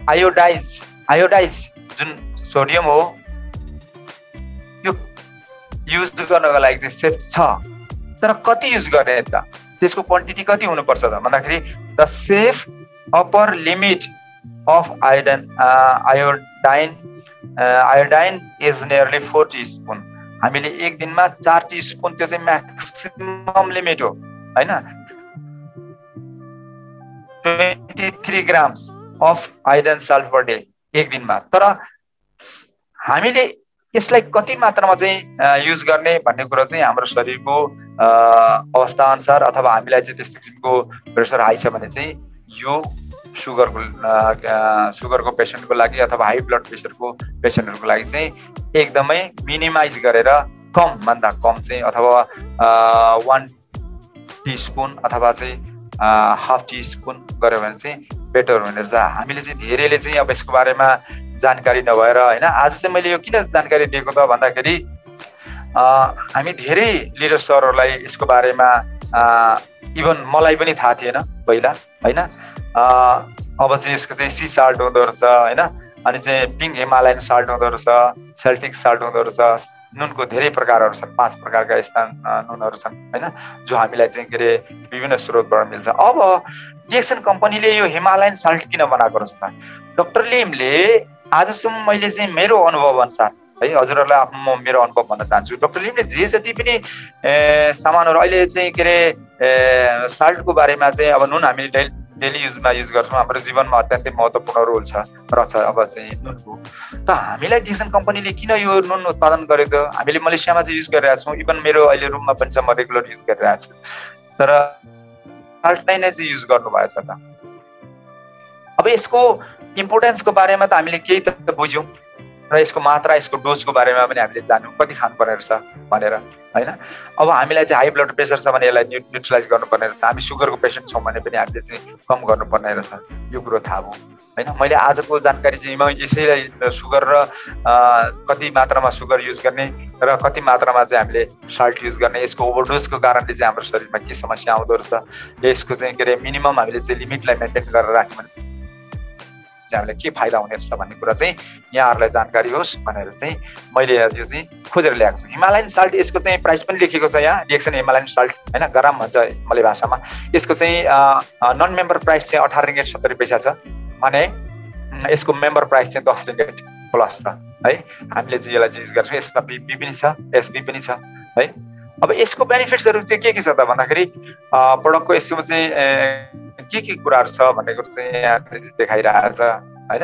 आयोडाइज जुन सोडियम हो यो युज गर्नको लागि चाहिँ सेफ छ, तर कति युज गर्ने त, त्यसको क्वान्टिटी कति हुनुपर्छ त भन्दाखेरि the safe upper limit of iodine is nearly 4 teaspoon। हामीले एक दिनमा 4 टीस्पून, त्यो चाहिँ म्याक्सिमम लिमिट हो हैन। 23 grams of iodine salt per day एक दिनमा। तर हामीले यसलाई कति मात्रामा चाहिँ युज गर्ने भन्ने कुरा चाहिँ हाम्रो शरीरको अवस्था अनुसार अथवा हामीलाई चाहिँ त्यस्तो किसिमको प्रेसर हाई छ भने चाहिँ यो सुगरको पेसेन्टको लागि अथवा हाई ब्लड प्रेसरको पेसेन्टहरूको लागि चाहिँ एकदमै मिनिमाइज गरेर कम भन्दा कम चाहिँ अथवा 1 टीस्पून अथवा चाहिँ हाफ टीस्पून गर्यो भने चाहिँ बेटर हुने रहेछ। हामीले चाहिँ धेरैले चाहिँ अब यसको बारेमा जानकारी नभएर होइन, आज चाहिँ मैले यो किन जानकारी दिएको त भन्दाखेरि हामी धेरै लिडर सरहरूलाई यसको बारेमा इभन मलाई पनि थाहा थिएन पहिला होइन। अब चाहिँ यसको चाहिँ सी साल्ट हुँदो रहेछ होइन, अनि चाहिँ पिङ्क हिमालयन साल्ट हुँदो रहेछ, सेल्टिक साल्ट हुँदो रहेछ। नुनको धेरै प्रकारहरू छन्, 5 प्रकारका यस्ता नुनहरू छन् होइन, जो हामीलाई चाहिँ के अरे विभिन्न स्रोतबाट मिल्छ। अब डिएक्सन कम्पनीले यो हिमालयन साल्ट किन बनाएको रहेछ त? डाक्टर लिमले आजसम्म मैले चाहिँ मेरो अनुभव अनुसार है हजुरहरूलाई आफ्नो मेरो अनुभव भन्न चाहन्छु। डाक्टर लिमले जे जति पनि सामानहरू अहिले चाहिँ के अरे साल्टको बारेमा चाहिँ अब नुन हामीले डेली युजमा युज गर्छौँ, हाम्रो जीवनमा अत्यन्तै महत्त्वपूर्ण रोल रहेछ अब चाहिँ नुनको। त हामीलाई डिएक्सन कम्पनीले किन यो नुन उत्पादन गर्यो त? हामीले मलेसियामा चाहिँ युज गरिरहेको छौँ, इभन मेरो अहिले रुममा पनि छ, म रेगुलर युज गरिरहेको छु, तर साल्टलाई नै चाहिँ युज गर्नुभएछ त। अब यसको इम्पोर्टेन्सको बारेमा त हामीले केही त बुझ्यौँ र यसको मात्रा, यसको डोजको बारेमा पनि हामीले जान्यौँ, कति खानुपर्ने रहेछ भनेर होइन। अब हामीलाई चाहिँ हाई ब्लड प्रेसर छ भने यसलाई न्युट्रलाइज गर्नुपर्ने रहेछ, हामी सुगरको पेसेन्ट छौँ भने पनि हामीले चाहिँ कम गर्नुपर्ने रहेछ, यो कुरो थाहा भयो होइन। मैले आजको जानकारी चाहिँ म यसैलाई सुगर र कति मात्रामा सुगर युज गर्ने र कति मात्रामा चाहिँ हामीले साल्ट युज गर्ने, यसको ओभरडोजको कारणले चाहिँ हाम्रो शरीरमा के समस्या आउँदो रहेछ, यसको चाहिँ के अरे मिनिमम हामीले चाहिँ लिमिटलाई मेन्टेन गरेर राख्यौँ भने चाहिँ हामीलाई के फाइदा हुने रहेछ भन्ने कुरा चाहिँ यहाँहरूलाई जानकारी होस् भनेर चाहिँ मैले यो चाहिँ खोजेर ल्याएको छु। हिमालयन साल्ट यसको चाहिँ प्राइस पनि लेखेको छ यहाँ, डिएक्सन हिमालयन साल्ट हैन, गरम भन्छ मलय भाषामा। यसको चाहिँ नन मेम्बर प्राइस चाहिँ 18 रिङ्गेट 70 पैसा छ भने यसको मेम्बर प्राइस चाहिँ 10 रिङ्गेट प्लस छ है। हामीले चाहिँ यसलाई युज गर्छौँ। यसमा बीपी पनि छ, एसबी पनि छ है। अब यसको बेनिफिट्सहरू चाहिँ के छ त भन्दाखेरि प्रोडक्टको यसको चाहिँ के कुराहरू छ भन्ने कुरो चाहिँ यहाँ देखाइरहेको छ हैन।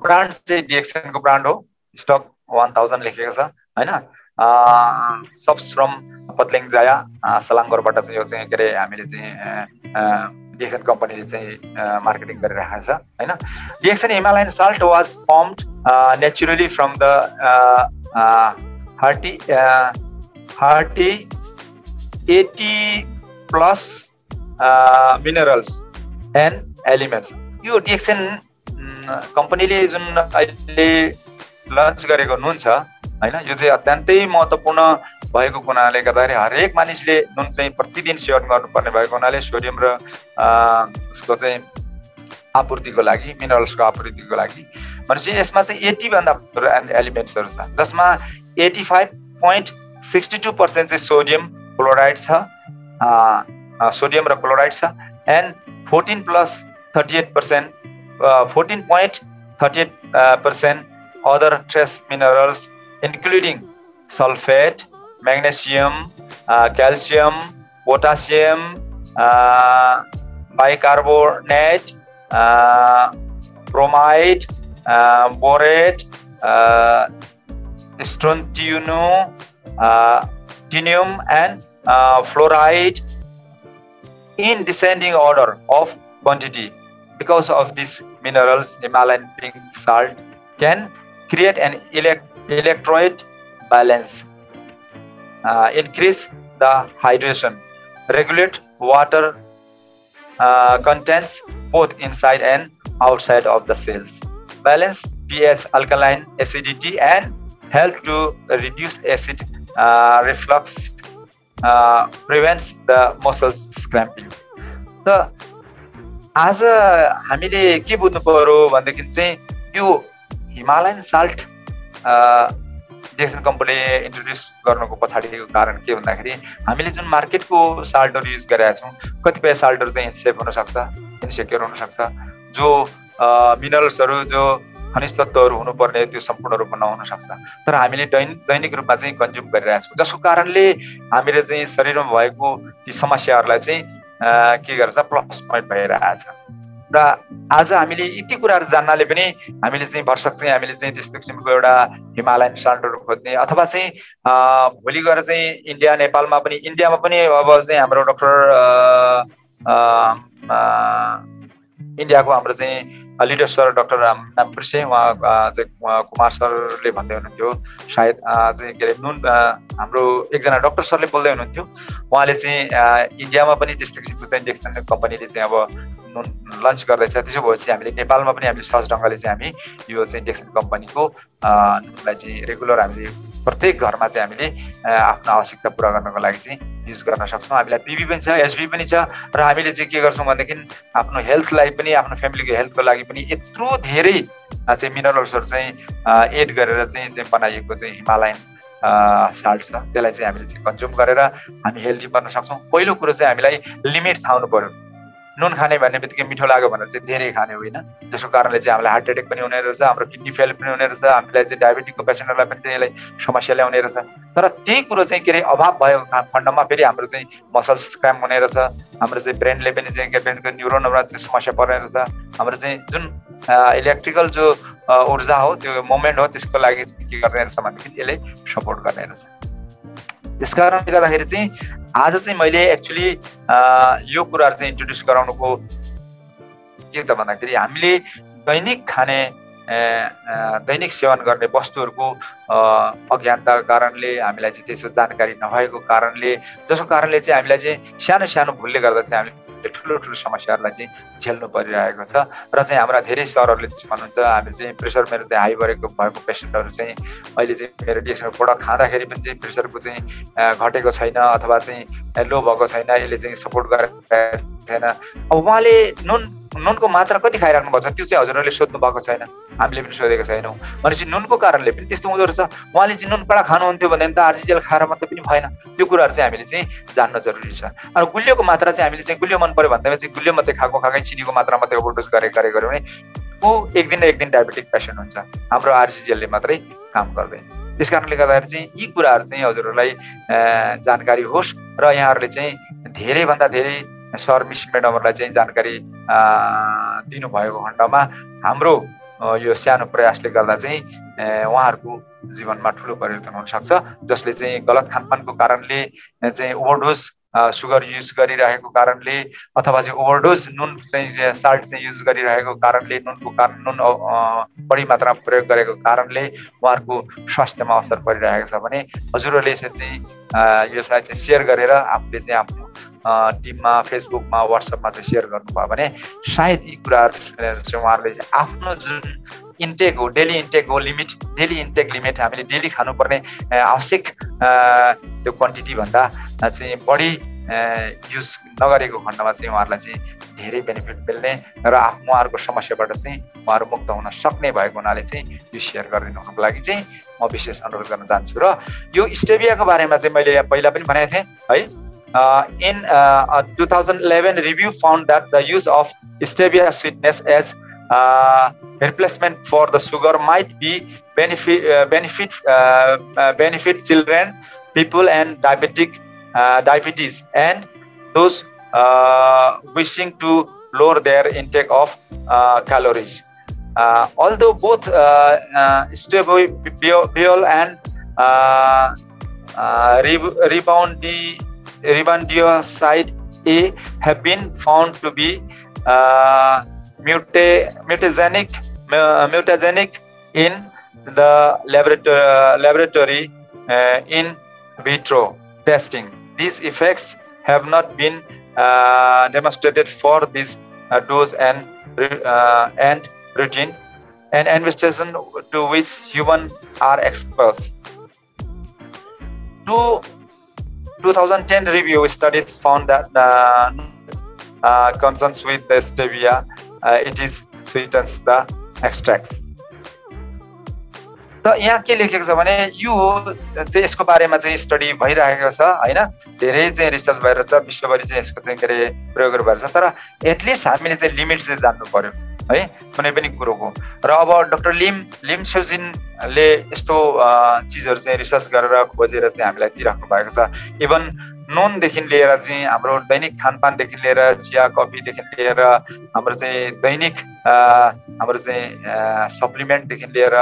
ब्रान्ड चाहिँ डिएक्सनको ब्रान्ड हो, स्टक 1000 लेखेको छ हैन। सब्स फ्रम पत्लिङ जाया सलाङ्गोरबाट चाहिँ यो चाहिँ के अरे हामीले चाहिँ डिएक्सन कम्पनीले चाहिँ मार्केटिङ गरिरहेको छ हैन। DXN Himalayan salt was firmed naturally from the hearty 80 plus minerals and elements। यो डिएक्सन कम्पनीले जुन अहिले लन्च गरेको नुन छ हैन, यो चाहिँ अत्यन्तै महत्त्वपूर्ण भएको हुनाले गर्दाखेरि हरेक मानिसले नुन चाहिँ प्रतिदिन सेवन गर्नुपर्ने भएको हुनाले सोडियम र उसको चाहिँ आपूर्तिको लागि, मिनरल्सको आपूर्तिको लागि भनेपछि यसमा चाहिँ 80 भन्दा एलिमेन्ट्सहरू छ, जसमा 85.62% चाहिँ सोडियम क्लोराइड छ, सोडियम र क्लोराइड छ, and 14.38% other trace minerals including sulfate, magnesium, calcium, potassium, bicarbonate, bromide, borate, strontium and fluoride in descending order of quantity. Because of these minerals, Himalayan pink salt can create an electrolyte balance, increase the hydration, regulate water contents both inside and outside of the cells, balance pH, alkaline acidity, and help to reduce acid reflux, prevents the muscles cramping. So, आज हामीले के बुझ्नु पर्यो भन्देखि चाहिँ यो हिमालयन साल्ट डिएक्सन कम्पनीले इन्ट्रोड्युस गर्नुको पछाडिको कारण के भन्दाखेरि हामीले जुन मार्केटको साल्टहरू युज गरेका छौँ, कतिपय साल्टहरू चाहिँ इनसेफ हुन सक्छ, इनसेक्योर हुन सक्छ, जो मिनरल्सहरू जो खनिज तत्त्वहरू हुनुपर्ने त्यो सम्पूर्ण रूपमा नहुन सक्छ, तर हामीले दैनिक रूपमा चाहिँ कन्ज्युम गरिरहेका छौँ, जसको कारणले हामीले चाहिँ शरीरमा भएको ती समस्याहरूलाई चाहिँ के गर्छ प्लस पोइन्ट भइरहेछ। र आज हामीले यति कुराहरू जान्नाले पनि हामीले चाहिँ भरसक चाहिँ हामीले चाहिँ त्यस्तो किसिमको एउटा हिमालयन साल्टहरू खोज्ने अथवा चाहिँ भोलि गएर चाहिँ नेपालमा पनि इन्डियामा पनि अब चाहिँ हाम्रो डाक्टर इन्डियाको हाम्रो चाहिँ लिडर सर डाक्टर नाम बिर्सेँ, उहाँ चाहिँ कुमार सरले भन्दै हुनुहुन्थ्यो, सायद चाहिँ के अरे नुन हाम्रो एकजना डाक्टर सरले बोल्दै हुनुहुन्थ्यो, उहाँले चाहिँ इन्डियामा पनि त्यस्तो किसिमको चाहिँ डिएक्सन कम्पनीले चाहिँ अब नुन लन्च गर्दैछ। त्यसो भएपछि हामीले नेपालमा पनि हामीले सहज ढङ्गले चाहिँ हामी यो चाहिँ डिएक्सन कम्पनीको नुनलाई चाहिँ रेगुलर हामीले प्रत्येक घरमा चाहिँ हामीले आफ्नो आवश्यकता पुरा गर्नको लागि चाहिँ युज गर्न सक्छौँ। हामीलाई पिबी पनि छ, एसबी पनि छ, र हामीले चाहिँ के गर्छौँ भनेदेखि आफ्नो हेल्थलाई पनि आफ्नो फ्यामिलीको हेल्थको लागि पनि यत्रो धेरै चाहिँ मिनरल्सहरू चाहिँ एड गरेर चाहिँ बनाइएको चाहिँ हिमालयन साल्ट छ, त्यसलाई चाहिँ हामीले चाहिँ कन्ज्युम गरेर हामी हेल्दी बन्न सक्छौँ। पहिलो कुरो चाहिँ हामीलाई लिमिट थाहा हुनु पर्यो। नुन खाने भन्ने बित्तिकै मिठो लाग्यो भनेर चाहिँ धेरै खाने होइन, जसको कारणले चाहिँ हामीलाई हार्ट एटेक पनि हुने रहेछ, हाम्रो किडनी फेल पनि हुने रहेछ, हामीलाई चाहिँ डायबिटिकको पेसेन्टहरूलाई पनि चाहिँ यसलाई समस्या ल्याउने रहेछ। तर त्यही कुरो चाहिँ के अरे अभाव भएको खण्डमा फेरि हाम्रो चाहिँ मसल्स क्राम्प हुने रहेछ, हाम्रो चाहिँ ब्रेनले पनि चाहिँ ब्रेनको न्युरोनमा चाहिँ समस्या पर्ने रहेछ, हाम्रो चाहिँ जुन इलेक्ट्रिकल जो ऊर्जा हो त्यो मोमेन्ट हो त्यसको लागि के गर्ने रहेछ भनेदेखि यसले सपोर्ट गर्ने रहेछ। त्यस कारणले गर्दाखेरि चाहिँ आज चाहिँ मैले एक्चुअली यो कुराहरू चाहिँ इन्ट्रोड्युस गराउनुको के त भन्दाखेरि हामीले दैनिक खाने दैनिक सेवन गर्ने वस्तुहरूको अज्ञानताको कारणले हामीलाई चाहिँ त्यसो जानकारी नभएको कारणले जसको कारणले चाहिँ हामीलाई चाहिँ सानो सानो भुलले गर्दा चाहिँ हामीले ठुलो ठुलो समस्याहरूलाई चाहिँ झेल्नु परिरहेको छ। र चाहिँ हाम्रा धेरै सरहरूले भन्नुहुन्छ हामी चाहिँ प्रेसर मेरो चाहिँ हाई भएको पेसेन्टहरू चाहिँ अहिले चाहिँ मेरो डिएक्सनको प्रोडक्ट खाँदाखेरि पनि चाहिँ प्रेसरको चाहिँ घटेको छैन अथवा चाहिँ लो भएको छैन, यसले चाहिँ सपोर्ट गरेर छैन। अब उहाँले नुनको मात्रा कति खाइराख्नु भएको छ त्यो चाहिँ हजुरहरूले सोध्नु भएको छैन, हामीले पनि सोधेको छैनौँ। भनेपछि नुनको कारणले पनि त्यस्तो हुँदो रहेछ। उहाँले चाहिँ नुन कडा खानुहुन्थ्यो भने त आरजिएल खाएर मात्रै पनि भएन, त्यो कुराहरू चाहिँ हामीले चाहिँ जान्न जरुरी छ। अनि गुलियोको मात्रा चाहिँ हामीले चाहिँ गुलियो मन पर्यो भन्दैमा चाहिँ गुलियो मात्रै खाएकै चिनीको मात्रा मात्रै ओभरडोज गऱ्यो भने ऊ एक दिन डायबेटिक पेसेन्ट हुन्छ, हाम्रो आरजिएलले मात्रै काम गर्दैन। त्यस कारणले गर्दाखेरि चाहिँ यी कुराहरू चाहिँ हजुरहरूलाई जानकारी होस् र यहाँहरूले चाहिँ धेरैभन्दा धेरै सर मिस म्याडमहरूलाई चाहिँ जानकारी दिनुभएको खण्डमा हाम्रो यो सानो प्रयासले गर्दा चाहिँ उहाँहरूको जीवनमा ठुलो परिवर्तन हुन सक्छ, जसले चाहिँ गलत खानपानको कारणले चाहिँ ओभरडोज सुगर युज गरिरहेको कारणले अथवा चाहिँ ओभरडोज नुन चाहिँ साल्ट चाहिँ युज गरिरहेको कारणले नुन बढी मात्रामा प्रयोग गरेको कारणले उहाँहरूको स्वास्थ्यमा असर परिरहेको छ भने हजुरहरूले यसरी चाहिँ यसलाई चाहिँ सेयर गरेर आफूले चाहिँ आफ्नो टिममा फेसबुकमा व्हाट्सएपमा चाहिँ सेयर गर्नुभयो भने सायद यी कुराहरू चाहिँ उहाँहरूले आफ्नो जुन इन्टेक हो डेली इन्टेक लिमिट हामीले डेली खानुपर्ने आवश्यक त्यो क्वान्टिटी भन्दा चाहिँ बढी युज नगरेको खण्डमा चाहिँ उहाँहरूलाई चाहिँ धेरै बेनिफिट मिल्ने र उहाँहरूको समस्याबाट चाहिँ उहाँहरू मुक्त हुन सक्ने भएको हुनाले चाहिँ यो सेयर गरिदिनुको लागि चाहिँ म विशेष अनुरोध गर्न चाहन्छु। र यो स्टेभियाको बारेमा चाहिँ मैले पहिला पनि भनेको थिएँ है। In 2011 review found that the use of stevia sweetness as replacement for the sugar might be benefit children, people and diabetes and those wishing to lower their intake of calories. Although both steviol and ribondioside A have been found to be mutagenic in the laboratory in vitro testing. These effects have not been demonstrated for this dose and routine and investigation to which humans are exposed. 2010 review studies found that concerns with the stevia, it is sweetens the extracts. त यहाँ के लेखेको छ भने यो चाहिँ यसको बारेमा चाहिँ स्टडी भइरहेको छ हैन, धेरै चाहिँ रिसर्च भइरहेको छ, विश्वभरि चाहिँ यसको चाहिँ के अरे प्रयोगहरू भइरहेको छ। तर एटलिस्ट हामीले चाहिँ लिमिट चाहिँ जान्नु पर्यो है कुनै पनि कुरोको। र अब डाक्टर लिम सेउजिनले यस्तो चिजहरू चाहिँ रिसर्च गरेर खोजेर चाहिँ हामीलाई दिइराख्नु भएको छ। इभन नुनदेखि लिएर चाहिँ हाम्रो दैनिक खानपानदेखि लिएर चिया कफीदेखि लिएर हाम्रो चाहिँ दैनिक हाम्रो चाहिँ सप्लिमेन्टदेखि लिएर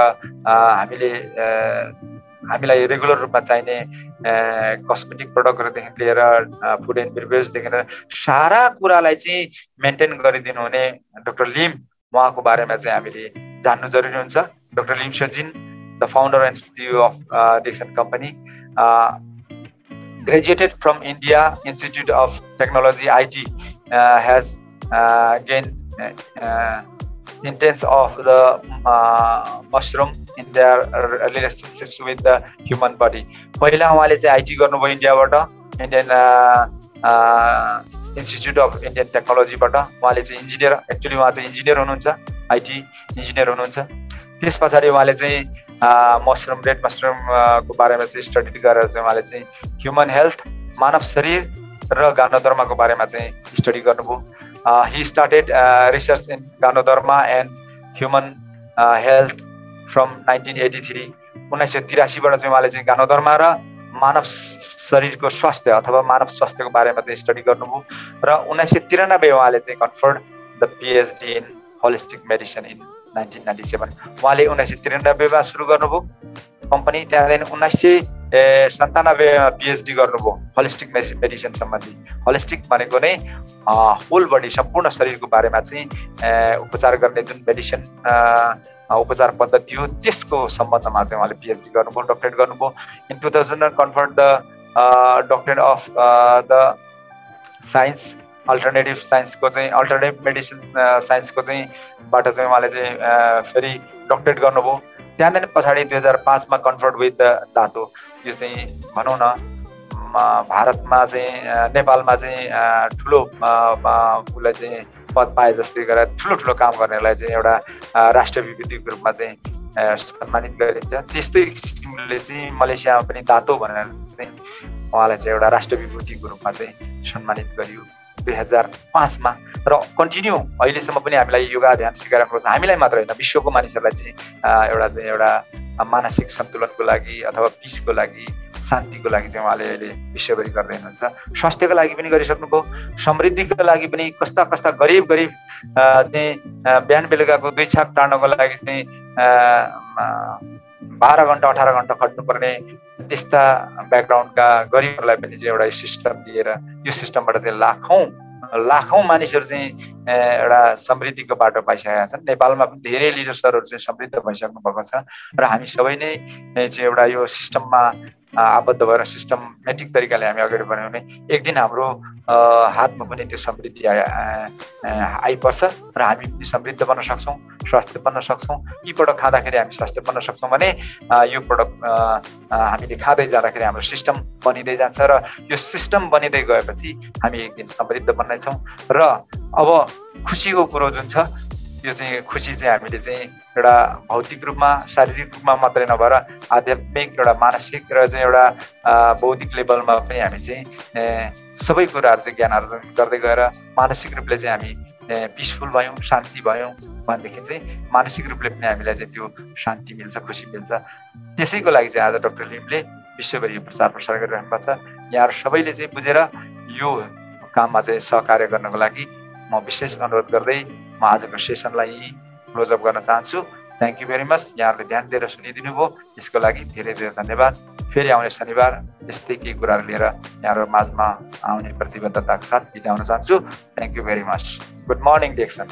हामीलाई रेगुलर रूपमा चाहिने कस्मेटिक प्रडक्टहरूदेखि लिएर फुड एन्ड बेभरेजदेखि लिएर सारा कुरालाई चाहिँ मेन्टेन गरिदिनु हुने डाक्टर लिम उहाँको बारेमा चाहिँ हामीले जान्नु जरुरी हुन्छ। Doctor Lim Seujin, the founder and CEO of Dixon company, graduated from India Institute of Technology IT, has gained intense of the mushroom in their relationships with the human body. पहिला उहाँले चाहिँ IT गर्नुभयो इन्डियाबाट, इन्डियन इन्स्टिट्युट अफ इन्डियन टेक्नोलोजीबाट। उहाँले चाहिँ इन्जिनियर, एक्चुअली उहाँ चाहिँ इन्जिनियर हुनुहुन्छ, IT इन्जिनियर हुनुहुन्छ। त्यस पछाडि उहाँले चाहिँ मसरुम, रेड मसरुम को बारेमा चाहिँ स्टडी गरेर चाहिँ उहाँले चाहिँ ह्युमन हेल्थ, मानव शरीर र गानोदर्माको बारेमा चाहिँ स्टडी गर्नुभयो। He started research in ganoderma and human health from 1983। 1983बाट चाहिँ उहाँले चाहिँ गानोदर्मा र मानव शरीरको स्वास्थ्य अथवा मानव स्वास्थ्यको बारेमा चाहिँ स्टडी गर्नुभयो। र 1993 उहाँले चाहिँ conferred the PhD in holistic medicine in 1997। उहाँले 1993मा सुरु गर्नुभयो कम्पनी, त्यहाँदेखि 1997मा PhD गर्नुभयो होलिस्टिक मेडिसिन सम्बन्धी। होलिस्टिक भनेको नै होल बडी, सम्पूर्ण शरीरको बारेमा चाहिँ उपचार गर्ने जुन मेडिसिन उपचार पद्धति हो त्यसको सम्बन्धमा चाहिँ उहाँले PhD गर्नुभयो, डक्टरेट गर्नुभयो। In 2000 conferred the doctorate of the science alternative साइन्सको चाहिँ अल्टरनेटिभ मेडिसिन साइन्सको चाहिँ बाट चाहिँ उहाँले चाहिँ फेरि डक्टरेट गर्नुभयो। त्यहाँदेखि पछाडि 2005मा कन्फर्ट विथ द धातु, यो चाहिँ भनौँ न भारतमा चाहिँ नेपालमा चाहिँ ठुलो उसलाई चाहिँ पद पाए जस्तै गरेर ठुलो काम गर्नेलाई चाहिँ एउटा राष्ट्रिय विभूतिको रूपमा चाहिँ सम्मानित गरिन्छ। त्यस्तै किसिमले चाहिँ मलेसियामा पनि दातो भनेर चाहिँ उहाँलाई चाहिँ एउटा राष्ट्रिय विभूतिको रूपमा चाहिँ सम्मानित गरियो 2005 र कन्टिन्यू अहिलेसम्म पनि हामीलाई योगा ध्यान सिकाइराख्नु छ। हामीलाई मात्र होइन, विश्वको मानिसहरूलाई चाहिँ एउटा मानसिक सन्तुलनको लागि अथवा पिसको लागि, शान्तिको लागि चाहिँ उहाँले अहिले विश्वभरि गर्दै हुनुहुन्छ। स्वास्थ्यको लागि पनि गरिसक्नुभयो, समृद्धिको लागि पनि कस्ता गरिब चाहिँ बिहान बेलुकाको 2 छाक टाड्नको लागि चाहिँ 12 घन्टा 18 घन्टा खट्नुपर्ने त्यस्ता ब्याकग्राउन्डका गरिबहरूलाई पनि चाहिँ एउटा सिस्टम दिएर यो सिस्टमबाट चाहिँ लाखौँ मानिसहरू चाहिँ एउटा समृद्धिको बाटो पाइसकेका छन्। नेपालमा पनि धेरै लिडर्सहरू चाहिँ समृद्ध भइसक्नु भएको छ र हामी सबै नै चाहिँ एउटा यो सिस्टममा आबद्ध भएर सिस्टमेटिक तरिकाले हामी अगाडि बढ्यौँ भने एक दिन हाम्रो हातमा पनि त्यो समृद्धि आइपर्छ र हामी पनि समृद्ध बन्न सक्छौँ, स्वास्थ्य बन्न सक्छौँ। यी प्रडक्ट खाँदाखेरि हामी स्वास्थ्य बन्न सक्छौँ भने यो प्रडक्ट हामीले खाँदै जाँदाखेरि हाम्रो सिस्टम बनिँदै जान्छ र यो सिस्टम बनिँदै गएपछि हामी एक दिन समृद्ध बन्नेछौँ। र अब खुसीको कुरो जुन छ, यो चाहिँ खुसी चाहिँ हामीले चाहिँ एउटा भौतिक रूपमा शारीरिक रूपमा मात्रै नभएर आध्यात्मिक एउटा मानसिक र चाहिँ एउटा बौद्धिक लेभलमा पनि हामी चाहिँ सबै कुराहरू चाहिँ ज्ञान आर्जन गर्दै गएर मानसिक रूपले चाहिँ हामी पिसफुल भयौँ, शान्ति भयौँ भनेदेखि चाहिँ मानसिक रूपले पनि हामीलाई चाहिँ त्यो शान्ति मिल्छ, खुसी मिल्छ। त्यसैको लागि चाहिँ आज डाक्टर लिमले विश्वभरि प्रचार प्रसार गरिरहनु भएको छ। यहाँहरू सबैले चाहिँ बुझेर यो काममा चाहिँ सहकार्य गर्नको लागि म विशेष अनुरोध गर्दै म आजको सेसनलाई क्लोज अप गर्न चाहन्छु। Thank you very much. यहाँहरूले ध्यान दिएर सुनिदिनु भयो, यसको लागि धेरै धेरै धन्यवाद। फेरि आउने शनिबार यस्तै केही कुराहरू लिएर यहाँहरू माझमा आउने प्रतिबद्धताको साथ बिदा हुन चाहन्छु। Thank you very much. Good morning DXN.